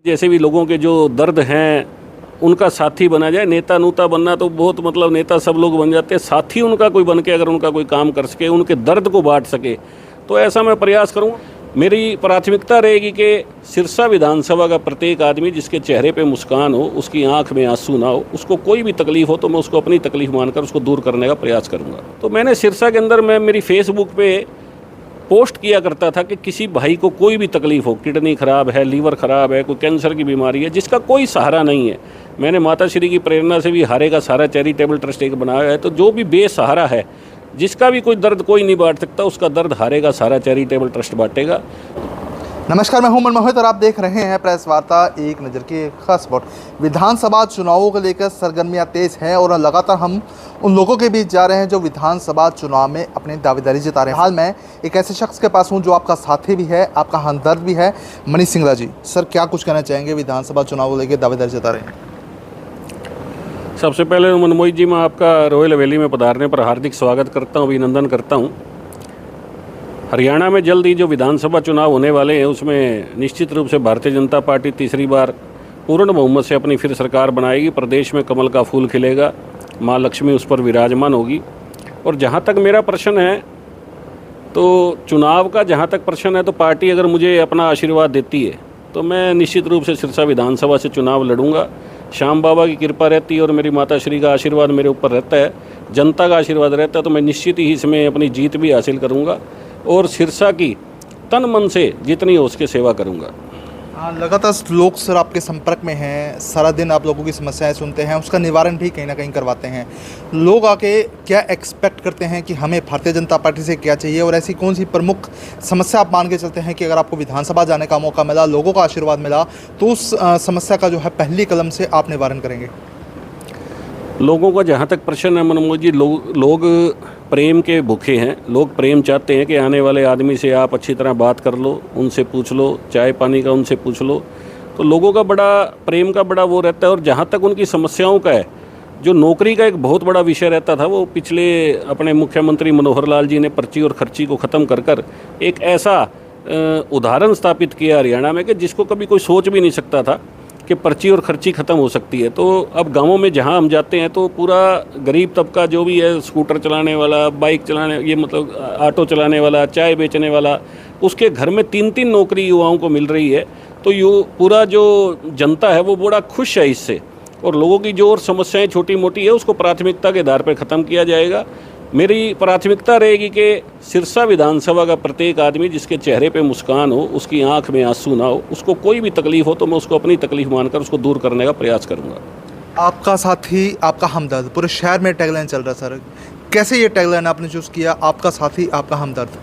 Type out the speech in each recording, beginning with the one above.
जैसे भी लोगों के जो दर्द हैं उनका साथी बना जाए। नेता नूता बनना तो बहुत मतलब नेता सब लोग बन जाते हैं, साथी उनका कोई बन के अगर उनका कोई काम कर सके, उनके दर्द को बांट सके, तो ऐसा मैं प्रयास करूँ। मेरी प्राथमिकता रहेगी कि सिरसा विधानसभा का प्रत्येक आदमी जिसके चेहरे पे मुस्कान हो, उसकी आंख में आंसू ना हो, उसको कोई भी तकलीफ हो तो मैं उसको अपनी तकलीफ मानकर उसको दूर करने का प्रयास करूँगा। तो मैंने सिरसा के अंदर मैं मेरी फेसबुक पे पोस्ट किया करता था कि किसी भाई को कोई भी तकलीफ हो, किडनी ख़राब है, लीवर ख़राब है, कोई कैंसर की बीमारी है, जिसका कोई सहारा नहीं है। मैंने माता श्री की प्रेरणा से भी हारेगा सहारा चैरिटेबल ट्रस्ट एक बनाया है, तो जो भी बेसहारा है, जिसका भी कोई दर्द कोई नहीं बांट सकता, उसका दर्द हारेगा सहारा चैरिटेबल ट्रस्ट बांटेगा। नमस्कार, मैं हूं मनमोहित और आप देख रहे हैं प्रेस वार्ता एक नज़र की खास रिपोर्ट। विधानसभा चुनावों को लेकर सरगर्मियां तेज हैं और लगातार हम उन लोगों के बीच जा रहे हैं जो विधानसभा चुनाव में अपनी दावेदारी जता रहे हैं। हाल में एक ऐसे शख्स के पास हूं जो आपका साथी भी है, आपका हमदर्द भी है, मनीष सिंगला जी। सर, क्या कुछ कहना चाहेंगे? विधानसभा चुनाव को लेकर दावेदारी जता रहे हैं। सबसे पहले मनमोहित जी, मैं आपका रॉयल हवेली में पधारने पर हार्दिक स्वागत करता हूँ, अभिनंदन करता हूँ। हरियाणा में जल्द ही जो विधानसभा चुनाव होने वाले हैं उसमें निश्चित रूप से भारतीय जनता पार्टी तीसरी बार पूर्ण बहुमत से अपनी फिर सरकार बनाएगी। प्रदेश में कमल का फूल खिलेगा, माँ लक्ष्मी उस पर विराजमान होगी। और जहाँ तक मेरा प्रश्न है, तो चुनाव का जहाँ तक प्रश्न है, तो पार्टी अगर मुझे अपना आशीर्वाद देती है तो मैं निश्चित रूप से सिरसा विधानसभा से चुनाव लड़ूंगा। श्याम बाबा की कृपा रहती है और मेरी माता श्री का आशीर्वाद मेरे ऊपर रहता है, जनता का आशीर्वाद रहता है, तो मैं निश्चित ही इसमें अपनी जीत भी हासिल करूँगा और सिरसा की तन मन से जितनी हो उसकी सेवा करूंगा। लगातार लोग सर आपके संपर्क में हैं, सारा दिन आप लोगों की समस्याएं सुनते हैं, उसका निवारण भी कहीं ना कहीं करवाते हैं। लोग आके क्या एक्सपेक्ट करते हैं कि हमें भारतीय जनता पार्टी से क्या चाहिए, और ऐसी कौन सी प्रमुख समस्या आप मान के चलते हैं कि अगर आपको विधानसभा जाने का मौका मिला, लोगों का आशीर्वाद मिला, तो उस समस्या का जो है पहली कलम से आप निवारण करेंगे? लोगों का जहाँ तक प्रश्न है मनमोहन जी, लोग प्रेम के भूखे हैं। लोग प्रेम चाहते हैं कि आने वाले आदमी से आप अच्छी तरह बात कर लो, उनसे पूछ लो, चाय पानी का उनसे पूछ लो। तो लोगों का बड़ा प्रेम का बड़ा वो रहता है। और जहाँ तक उनकी समस्याओं का है, जो नौकरी का एक बहुत बड़ा विषय रहता था, वो पिछले अपने मुख्यमंत्री मनोहर लाल जी ने पर्ची और खर्ची को ख़त्म कर कर एक ऐसा उदाहरण स्थापित किया हरियाणा में कि जिसको कभी कोई सोच भी नहीं सकता था कि पर्ची और खर्ची ख़त्म हो सकती है। तो अब गांवों में जहां हम जाते हैं तो पूरा गरीब तबका जो भी है, स्कूटर चलाने वाला, बाइक चलाने, ये मतलब ऑटो चलाने वाला, चाय बेचने वाला, उसके घर में 3-3 नौकरी युवाओं को मिल रही है। तो पूरा जो जनता है वो बड़ा खुश है इससे। और लोगों की जो और समस्याएँ छोटी मोटी है उसको प्राथमिकता के आधार पर ख़त्म किया जाएगा। मेरी प्राथमिकता रहेगी कि सिरसा विधानसभा का प्रत्येक आदमी जिसके चेहरे पे मुस्कान हो, उसकी आंख में आंसू ना हो, उसको कोई भी तकलीफ हो तो मैं उसको अपनी तकलीफ मानकर उसको दूर करने का प्रयास करूंगा। आपका साथी, आपका हमदर्द, पूरे शहर में टैगलाइन चल रहा है सर, कैसे ये टैगलाइन आपने चूज़ किया, आपका साथी आपका हमदर्द?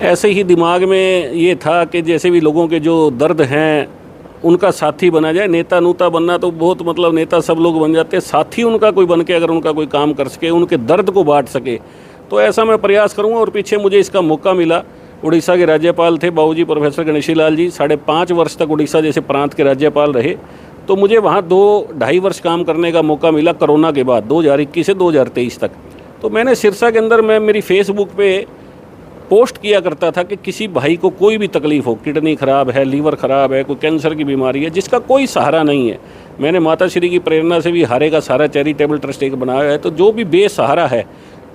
ऐसे ही दिमाग में ये था कि जैसे भी लोगों के जो दर्द हैं उनका साथी बना जाए। नेता नूता बनना तो बहुत मतलब नेता सब लोग बन जाते हैं, साथी उनका कोई बन के अगर उनका कोई काम कर सके, उनके दर्द को बांट सके, तो ऐसा मैं प्रयास करूंगा। और पीछे मुझे इसका मौका मिला, उड़ीसा के राज्यपाल थे बाबूजी प्रोफेसर गणेशी लाल जी, 5.5 वर्ष तक उड़ीसा जैसे प्रांत के राज्यपाल रहे। तो मुझे वहाँ 2-2.5 वर्ष काम करने का मौका मिला कोरोना के बाद, 2021 से 2023 तक। तो मैंने सिरसा के अंदर मैं मेरी फेसबुक पे पोस्ट किया करता था कि किसी भाई को कोई भी तकलीफ हो, किडनी ख़राब है, लीवर ख़राब है, कोई कैंसर की बीमारी है, जिसका कोई सहारा नहीं है। मैंने माता श्री की प्रेरणा से भी हारेगा सहारा चैरिटेबल ट्रस्ट एक बनाया है, तो जो भी बेसहारा है,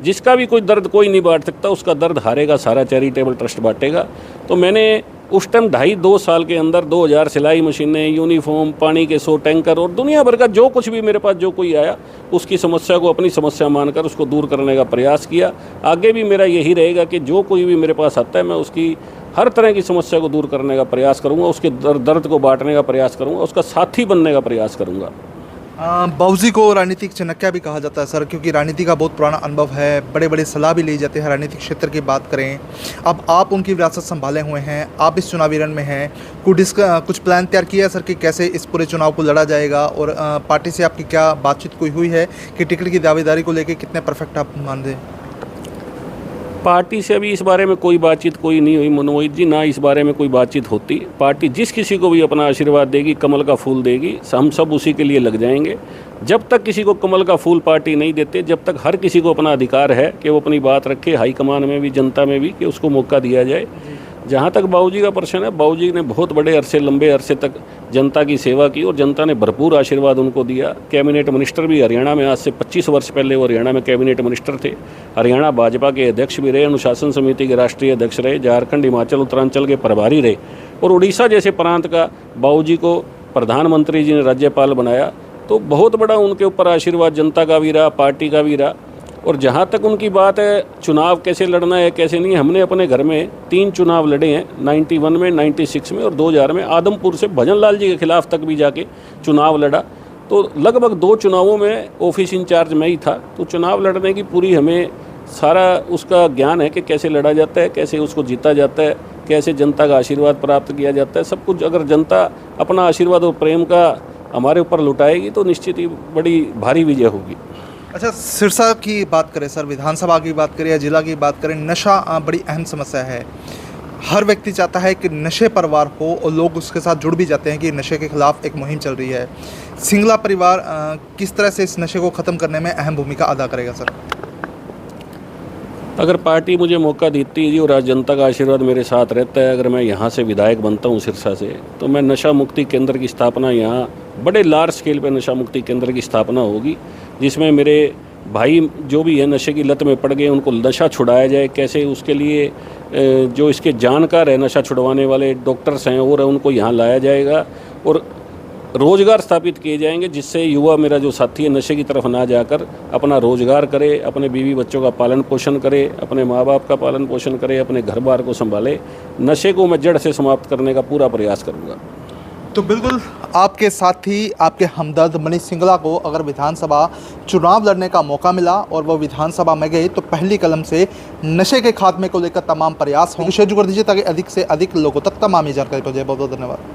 जिसका भी कोई दर्द कोई नहीं बांट सकता, उसका दर्द हारेगा सहारा चैरिटेबल ट्रस्ट बांटेगा। तो मैंने उस टाइम 2.5-2 साल के अंदर 2000 सिलाई मशीनें, यूनिफॉर्म, पानी के 100 टैंकर और दुनिया भर का जो कुछ भी मेरे पास जो कोई आया, उसकी समस्या को अपनी समस्या मानकर उसको दूर करने का प्रयास किया। आगे भी मेरा यही रहेगा कि जो कोई भी मेरे पास आता है, मैं उसकी हर तरह की समस्या को दूर करने का प्रयास करूँगा, उसके दर्द को बांटने का प्रयास करूँगा, उसका साथी बनने का प्रयास करूँगा। बाबूजी को राजनीतिक चाणक्य भी कहा जाता है सर, क्योंकि राजनीति का बहुत पुराना अनुभव है, बड़े बड़े सलाह भी ली जाते हैं राजनीतिक क्षेत्र की बात करें। अब आप उनकी विरासत संभाले हुए हैं, आप इस चुनावी रण में हैं, कुछ प्लान तैयार किया सर कि कैसे इस पूरे चुनाव को लड़ा जाएगा, और पार्टी से आपकी क्या बातचीत कोई हुई है कि टिकट की दावेदारी को लेकर कितने परफेक्ट आप मान दें? पार्टी से अभी इस बारे में कोई बातचीत कोई नहीं हुई मनोज जी, ना इस बारे में कोई बातचीत होती। पार्टी जिस किसी को भी अपना आशीर्वाद देगी, कमल का फूल देगी, हम सब उसी के लिए लग जाएंगे। जब तक किसी को कमल का फूल पार्टी नहीं देते, जब तक हर किसी को अपना अधिकार है कि वो अपनी बात रखे, हाईकमान में भी, जनता में भी, कि उसको मौका दिया जाए। जहाँ तक बाबूजी का प्रश्न है, बाबूजी ने बहुत बड़े अरसे, लंबे अरसे तक जनता की सेवा की और जनता ने भरपूर आशीर्वाद उनको दिया। कैबिनेट मिनिस्टर भी हरियाणा में, आज से 25 वर्ष पहले वो हरियाणा में कैबिनेट मिनिस्टर थे। हरियाणा भाजपा के अध्यक्ष भी रहे, अनुशासन समिति के राष्ट्रीय अध्यक्ष रहे, झारखंड, हिमाचल, उत्तरांचल के प्रभारी रहे और उड़ीसा जैसे प्रांत का बाबूजी को प्रधानमंत्री जी ने राज्यपाल बनाया। तो बहुत बड़ा उनके ऊपर आशीर्वाद जनता का भी रहा, पार्टी का भी रहा। और जहाँ तक उनकी बात है चुनाव कैसे लड़ना है कैसे नहीं, हमने अपने घर में 3 चुनाव लड़े हैं, 91 में, 96 में और 2000 में। आदमपुर से भजन लाल जी के खिलाफ तक भी जाके चुनाव लड़ा। तो लगभग 2 चुनावों में ऑफिस इंचार्ज मैं ही था। तो चुनाव लड़ने की पूरी हमें सारा उसका ज्ञान है कि कैसे लड़ा जाता है, कैसे उसको जीता जाता है, कैसे जनता का आशीर्वाद प्राप्त किया जाता है। सब कुछ अगर जनता अपना आशीर्वाद और प्रेम का हमारे ऊपर लुटाएगी तो निश्चित ही बड़ी भारी विजय होगी। अच्छा, सिरसा की बात करें सर, विधानसभा की बात करें या जिला की बात करें, नशा बड़ी अहम समस्या है। हर व्यक्ति चाहता है कि नशे पर वार हो और लोग उसके साथ जुड़ भी जाते हैं कि नशे के खिलाफ एक मुहिम चल रही है। सिंगला परिवार किस तरह से इस नशे को ख़त्म करने में अहम भूमिका अदा करेगा सर? अगर पार्टी मुझे मौका देती है जी और आज जनता का आशीर्वाद मेरे साथ रहता है, अगर मैं यहाँ से विधायक बनता हूँ सिरसा से, तो मैं नशा मुक्ति केंद्र की स्थापना, यहाँ बड़े लार्ज स्केल पे नशा मुक्ति केंद्र की स्थापना होगी, जिसमें मेरे भाई जो भी है नशे की लत में पड़ गए उनको नशा छुड़ाया जाए। कैसे, उसके लिए जो इसके जानकार है, नशा छुड़वाने वाले डॉक्टर्स हैं और उनको यहाँ लाया जाएगा और रोज़गार स्थापित किए जाएंगे, जिससे युवा मेरा जो साथी है नशे की तरफ ना जाकर अपना रोज़गार करे, अपने बीवी बच्चों का पालन पोषण करे, अपने माँ बाप का पालन पोषण करे, अपने घर बार को संभाले। नशे को मैं जड़ से समाप्त करने का पूरा प्रयास करूँगा। तो बिल्कुल आपके साथी, आपके हमदर्द मनीष सिंगला को अगर विधानसभा चुनाव लड़ने का मौका मिला और वो विधानसभा में गए तो पहली कलम से नशे के खात्मे को लेकर तमाम प्रयास होंगे। शेयर कर दीजिए ताकि अधिक से अधिक लोगों तक तमाम जानकारी पहुंचे। बहुत बहुत धन्यवाद।